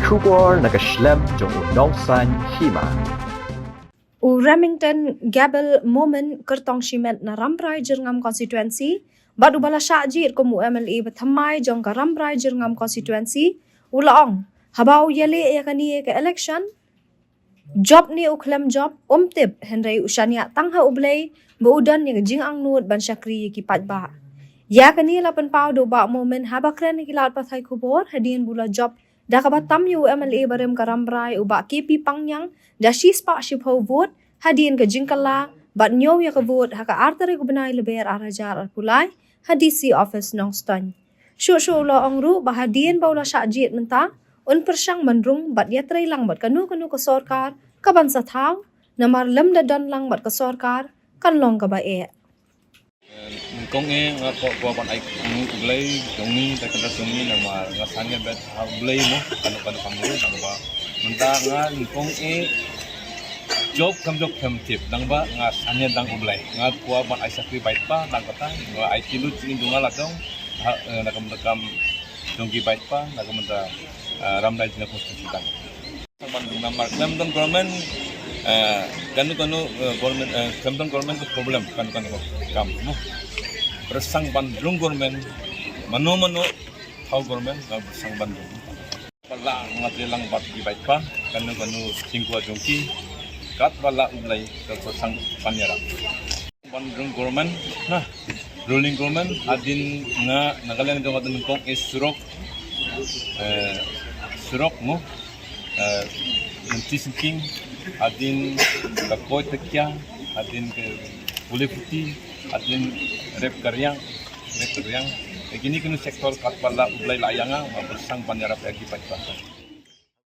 Shubor nakaslem jong udongsan hima. Remington Gabel Moment kertong shimet na ramrai jirngam constituency badu bala syajir ko mu MLA bathamai jong ka ramrai jirngam constituency ulaong habau yale yakani ke election job ni uklam job omtip henry ushania tangha ublay baudan yang jing ang nuot ban syakri ki patba yakani lapan pau do ba moment habakran ki lat pathai khubor hadin bula job dakabatam yu MLA barem karamrai uba KP pangyang da shispa shipho vote hadin ka jingkala bat nyow ya ka vote haka artari ko banai leber arajar arpulai hadisi office nong stan shu la ongru bahadin baula syajit menta un persyang mandrung bat yatrai lang bat kanu ka sarkar ka bansa thau namar lem da dan lang bat ka sarkar kan long ka bae công nghe nga ko ban ai nu ulai dongni ta kan dongni nama nga sanya bet ulai mo kan kamu nang ba menta nga kong job kam tip nang ba nga sanya dang ulai nga ko ban ai sakri bait pa nang kata nga ai tilut ni dunga la dong nakam dongki bait pa nakam ramdai jina konstitusi tang ban namar Kempton government kanu government Kempton government problem kanu kam mo bersang bandung government mano thau government ga bersang bandung pala ngatilang bat di baik pa kanu singkua jongki kat bala ulai ka bersang panyara bandung government ruling government adin nga nagalang jong adun kong surok mo mentising adin ka koi tekya adin ke boleh putih adin rep karyang kini sektor kat bala ulai layanga bersang panyara pergi pasar